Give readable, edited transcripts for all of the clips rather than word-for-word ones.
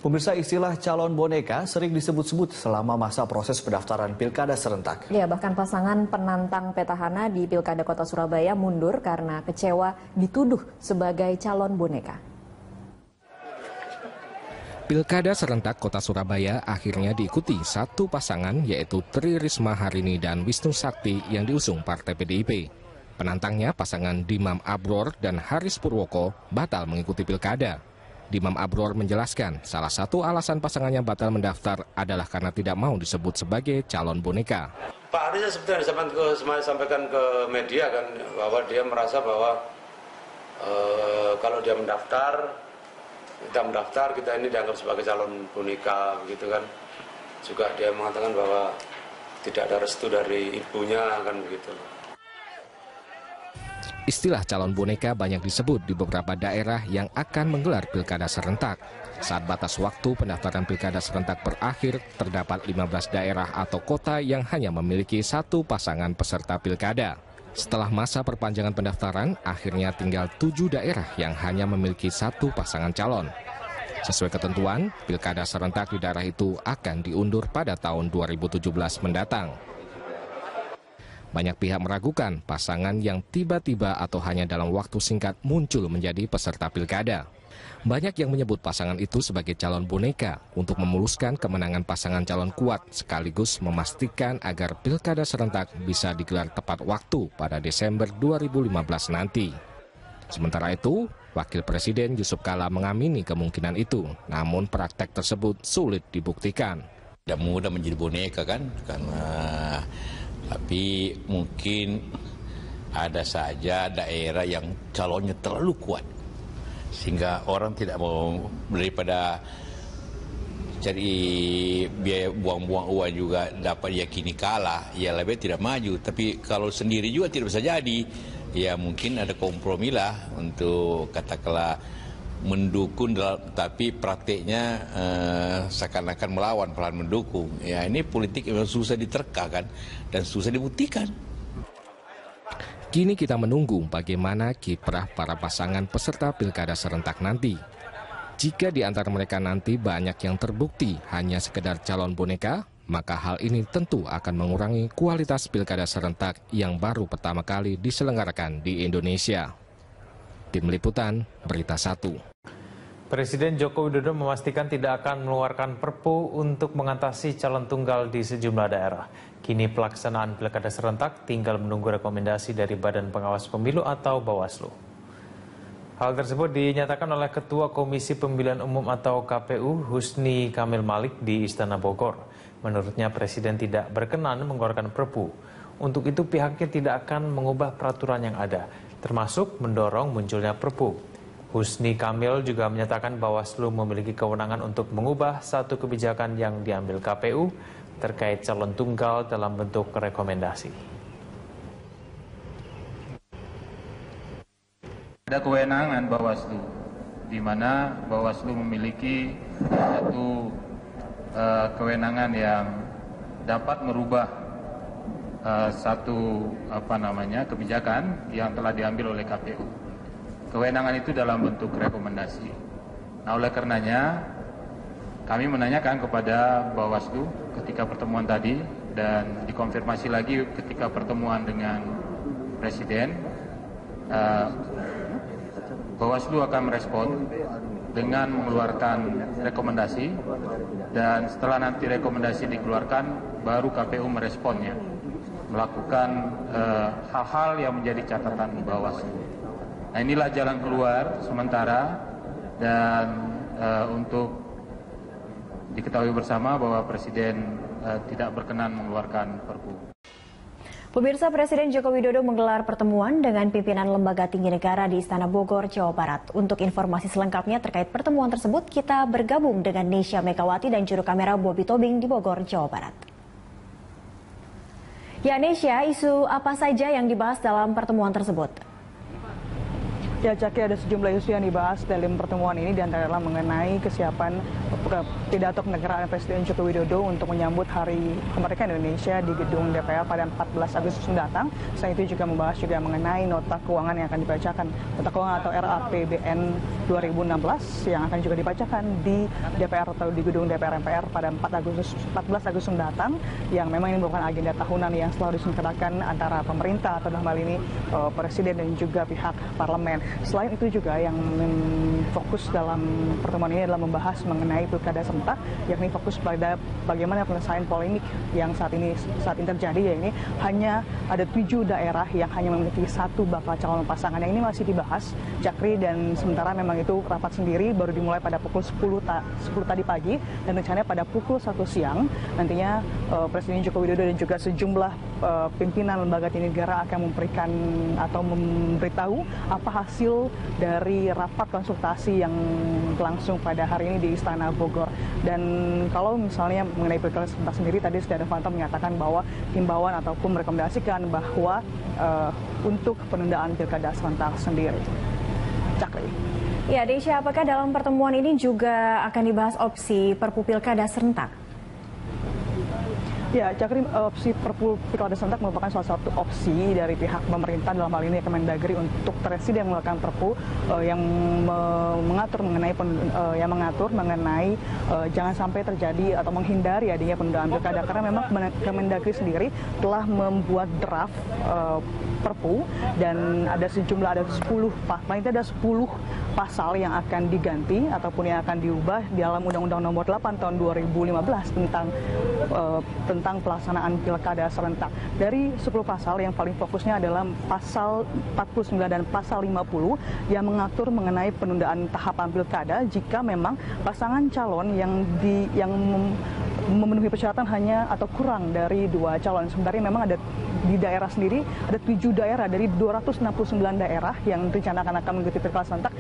Pemirsa, istilah calon boneka sering disebut-sebut selama masa proses pendaftaran pilkada serentak. Ya, bahkan pasangan penantang petahana di Pilkada Kota Surabaya mundur karena kecewa dituduh sebagai calon boneka. Pilkada serentak Kota Surabaya akhirnya diikuti satu pasangan, yaitu Tri Risma Harini dan Wisnu Sakti yang diusung Partai PDIP. Penantangnya pasangan Dimam Abror dan Haris Purwoko batal mengikuti pilkada. Dimam Abror menjelaskan salah satu alasan pasangannya batal mendaftar adalah karena tidak mau disebut sebagai calon boneka. Pak Haris seperti yang sampaikan ke media kan, bahwa dia merasa bahwa kalau dia mendaftar, kita ini dianggap sebagai calon boneka begitu kan. Juga dia mengatakan bahwa tidak ada restu dari ibunya kan begitu. Istilah calon boneka banyak disebut di beberapa daerah yang akan menggelar pilkada serentak. Saat batas waktu pendaftaran pilkada serentak berakhir, terdapat 15 daerah atau kota yang hanya memiliki satu pasangan peserta pilkada. Setelah masa perpanjangan pendaftaran, akhirnya tinggal 7 daerah yang hanya memiliki satu pasangan calon. Sesuai ketentuan, pilkada serentak di daerah itu akan diundur pada tahun 2017 mendatang. Banyak pihak meragukan pasangan yang tiba-tiba atau hanya dalam waktu singkat muncul menjadi peserta pilkada. Banyak yang menyebut pasangan itu sebagai calon boneka untuk memuluskan kemenangan pasangan calon kuat sekaligus memastikan agar pilkada serentak bisa digelar tepat waktu pada Desember 2015 nanti. Sementara itu, Wakil Presiden Yusuf Kala mengamini kemungkinan itu, namun praktek tersebut sulit dibuktikan. Tidak mudah menjadi boneka kan, karena tapi mungkin ada saja daerah yang calonnya terlalu kuat sehingga orang tidak mau, daripada cari biaya buang-buang uang juga dapat yakini kalah, ya lebih tidak maju. Tapi kalau sendiri juga tidak bisa jadi, ya mungkin ada kompromi lah untuk katakanlah mendukung, tapi prakteknya seakan-akan melawan pelan mendukung. Ya ini politik memang susah diterka kan, dan susah dibuktikan. Kini kita menunggu bagaimana kiprah para pasangan peserta pilkada serentak nanti. Jika di antara mereka nanti banyak yang terbukti hanya sekedar calon boneka, maka hal ini tentu akan mengurangi kualitas pilkada serentak yang baru pertama kali diselenggarakan di Indonesia. Tim Liputan, Berita 1. Presiden Joko Widodo memastikan tidak akan mengeluarkan Perpu untuk mengatasi calon tunggal di sejumlah daerah. Kini pelaksanaan pilkada serentak tinggal menunggu rekomendasi dari Badan Pengawas Pemilu atau Bawaslu. Hal tersebut dinyatakan oleh Ketua Komisi Pemilihan Umum atau KPU Husni Kamil Malik di Istana Bogor. Menurutnya Presiden tidak berkenan mengeluarkan Perpu. Untuk itu pihaknya tidak akan mengubah peraturan yang ada, termasuk mendorong munculnya Perpu. Husni Kamil juga menyatakan Bawaslu memiliki kewenangan untuk mengubah satu kebijakan yang diambil KPU terkait calon tunggal dalam bentuk rekomendasi. Ada kewenangan Bawaslu, di mana Bawaslu memiliki satu kewenangan yang dapat merubah satu kebijakan yang telah diambil oleh KPU. Kewenangan itu dalam bentuk rekomendasi. Nah, oleh karenanya kami menanyakan kepada Bawaslu ketika pertemuan tadi dan dikonfirmasi lagi ketika pertemuan dengan Presiden. Bawaslu akan merespon dengan mengeluarkan rekomendasi, dan setelah nanti rekomendasi dikeluarkan baru KPU meresponnya, melakukan hal-hal yang menjadi catatan Bawaslu. Nah, inilah jalan keluar sementara, dan untuk diketahui bersama bahwa Presiden tidak berkenan mengeluarkan Perpu. Pemirsa, Presiden Joko Widodo menggelar pertemuan dengan pimpinan lembaga tinggi negara di Istana Bogor, Jawa Barat. Untuk informasi selengkapnya terkait pertemuan tersebut, kita bergabung dengan Nesya Megawati dan juru kamera Bobby Tobing di Bogor, Jawa Barat. Ya, Nesya, isu apa saja yang dibahas dalam pertemuan tersebut? Ya, Caki, ada sejumlah isu yang dibahas dalam pertemuan ini, diantaranya mengenai kesiapan pidato kenegaraan Presiden Joko Widodo untuk menyambut Hari Kemerdekaan Indonesia di gedung DPR pada 14 Agustus mendatang. Selain itu juga membahas juga mengenai nota keuangan yang akan dibacakan, nota keuangan atau RAPBN 2016 yang akan juga dibacakan di DPR atau di gedung DPR MPR pada 14 Agustus mendatang, yang memang ini merupakan agenda tahunan yang selalu diselenggarakan antara pemerintah atau dalam hal ini Presiden dan juga pihak parlemen. Selain itu juga yang fokus dalam pertemuan ini adalah membahas mengenai pilkada serentak, yakni fokus pada bagaimana penyelesaian polemik yang saat ini terjadi, yakni hanya ada 7 daerah yang hanya memiliki 1 bakal calon pasangan. Yang ini masih dibahas, Cakri, dan sementara memang itu rapat sendiri baru dimulai pada pukul 10 tadi pagi, dan rencananya pada pukul 1 siang nantinya Presiden Joko Widodo dan juga sejumlah pimpinan lembaga tinggi negara akan memberikan atau memberitahu apa hasil dari rapat konsultasi yang berlangsung pada hari ini di Istana Bogor. Dan kalau misalnya mengenai pilkada serentak sendiri, tadi Setia Novanto menyatakan bahwa himbauan ataupun merekomendasikan bahwa untuk penundaan pilkada serentak sendiri. Cakri. Ya, Desya, apakah dalam pertemuan ini juga akan dibahas opsi Perpu Pilkada serentak? Ya, Cakri, opsi Perpu Pilkada serentak merupakan salah satu opsi dari pihak pemerintah, dalam hal ini Kemendagri, untuk Presiden mengeluarkan Perpu yang mengatur mengenai jangan sampai terjadi atau menghindari adanya penundaan pilkada, karena memang Kemendagri sendiri telah membuat draft Perpu dan ada 10 pasal yang akan diganti ataupun yang akan diubah di dalam Undang-Undang Nomor 8 Tahun 2015 tentang pelaksanaan pilkada serentak. Dari 10 pasal yang paling fokusnya adalah pasal 49 dan pasal 50 yang mengatur mengenai penundaan tahapan pilkada jika memang pasangan calon yang memenuhi persyaratan hanya atau kurang dari 2 calon. Sebenarnya memang ada di daerah sendiri ada 7 daerah dari 269 daerah yang rencanakan akan mengikuti pilkada serentak.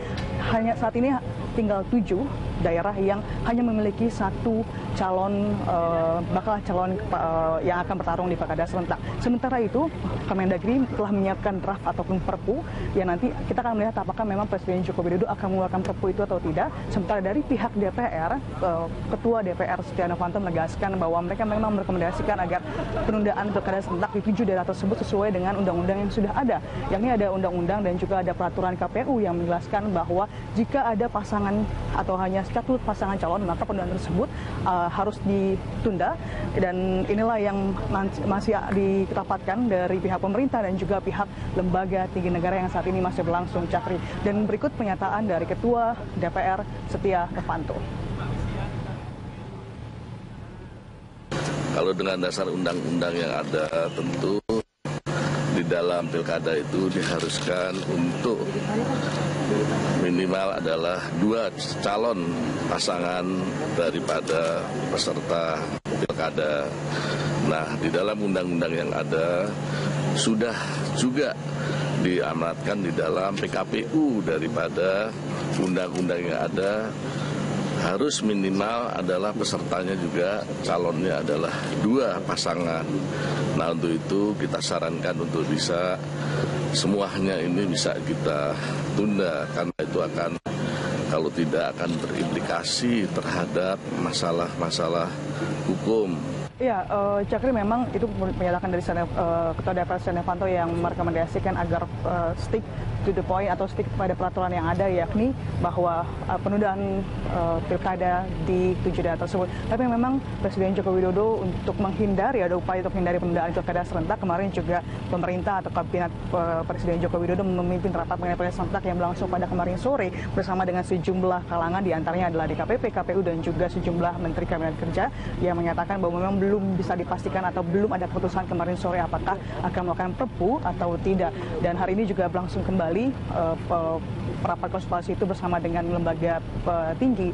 Hanya saat ini tinggal 7 daerah yang hanya memiliki 1 bakal calon yang akan bertarung di pilkada serentak. Sementara itu, Kemendagri telah menyiapkan draft ataupun Perpu yang nanti kita akan melihat apakah memang Presiden Joko Widodo akan mengeluarkan Perpu itu atau tidak. Sementara dari pihak DPR, Ketua DPR Setia Novanto menegaskan bahwa mereka memang merekomendasikan agar penundaan pilkada serentak di 7 daerah tersebut sesuai dengan undang-undang yang sudah ada. Yakni ada undang-undang dan juga ada peraturan KPU yang menjelaskan bahwa jika ada pasangan atau hanya satu pasangan calon, maka penundaan tersebut harus ditunda. Dan inilah yang masih dirapatkan dari pihak pemerintah dan juga pihak lembaga tinggi negara yang saat ini masih berlangsung, Cakri. Dan berikut pernyataan dari Ketua DPR Setia Novanto. Kalau dengan dasar undang-undang yang ada, tentu di dalam pilkada itu diharuskan untuk minimal adalah 2 calon pasangan daripada peserta pilkada. Nah, di dalam undang-undang yang ada sudah juga diamanatkan di dalam PKPU daripada undang-undang yang ada, harus minimal adalah pesertanya juga calonnya adalah 2 pasangan. Nah, untuk itu kita sarankan untuk bisa semuanya ini bisa kita tunda, karena itu akan, kalau tidak, akan berimplikasi terhadap masalah-masalah hukum. Ya, Cakri, memang itu menyatakan dari Ketua DPR Setia Novanto yang merekomendasikan agar stick to the point atau stick pada peraturan yang ada, yakni bahwa penundaan pilkada di 7 daerah tersebut. Tapi memang Presiden Joko Widodo untuk menghindari, ada upaya untuk menghindari penundaan pilkada serentak. Kemarin juga pemerintah atau kabinet Presiden Joko Widodo memimpin rapat mengenai pilkada serentak yang berlangsung pada kemarin sore bersama dengan sejumlah kalangan, diantaranya adalah DKPP, KPU, dan juga sejumlah Menteri Kabinet Kerja yang menyatakan bahwa memang belum bisa dipastikan atau belum ada keputusan kemarin sore apakah akan melakukan Perpu atau tidak. Dan hari ini juga berlangsung kembali rapat konsultasi itu bersama dengan lembaga tinggi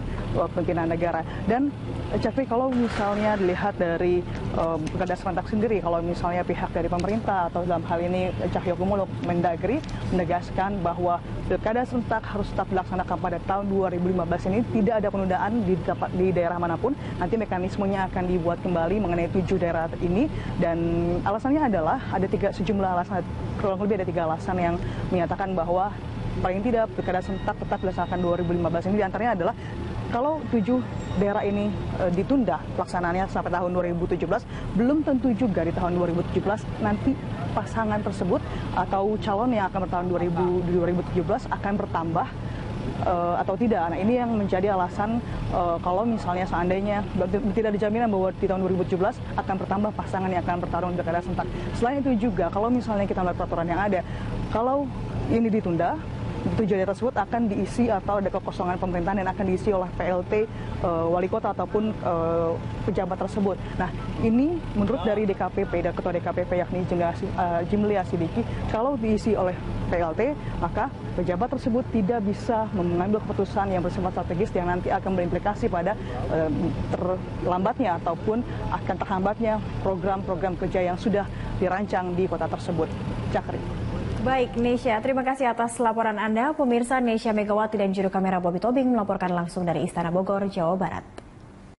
pimpinan negara. Dan Cakri, kalau misalnya dilihat dari pilkada serentak sendiri, kalau misalnya pihak dari pemerintah atau dalam hal ini Cahyokumolo Mendagri menegaskan bahwa pilkada serentak harus tetap dilaksanakan pada tahun 2015 ini, tidak ada penundaan di daerah manapun. Nanti mekanismenya akan dibuat kembali mengenai 7 daerah ini, dan alasannya adalah ada sejumlah alasan, kurang lebih ada 3 alasan yang menyatakan bahwa paling tidak pilkada serentak tetap dilaksanakan 2015 ini diantaranya adalah kalau 7 daerah ini ditunda pelaksanaannya sampai tahun 2017, belum tentu juga di tahun 2017 nanti pasangan tersebut atau calon yang akan bertahun 2017 akan bertambah atau tidak. Nah, ini yang menjadi alasan kalau misalnya seandainya tidak dijaminan bahwa di tahun 2017 akan bertambah pasangan yang akan bertarung di pilkada serentak. Selain itu juga kalau misalnya kita melihat peraturan yang ada, kalau ini ditunda, 7 daerah tersebut akan diisi atau ada kekosongan pemerintahan yang akan diisi oleh PLT wali kota ataupun pejabat tersebut. Nah, ini menurut dari DKPP dan Ketua DKPP yakni Jimli Asidiki, kalau diisi oleh PLT, maka pejabat tersebut tidak bisa mengambil keputusan yang bersifat strategis yang nanti akan berimplikasi pada terlambatnya ataupun akan terhambatnya program-program kerja yang sudah dirancang di kota tersebut. Cakri. Baik, Nesya, terima kasih atas laporan Anda. Pemirsa, Nesya Megawati dan juru kamera Bobby Tobing melaporkan langsung dari Istana Bogor, Jawa Barat.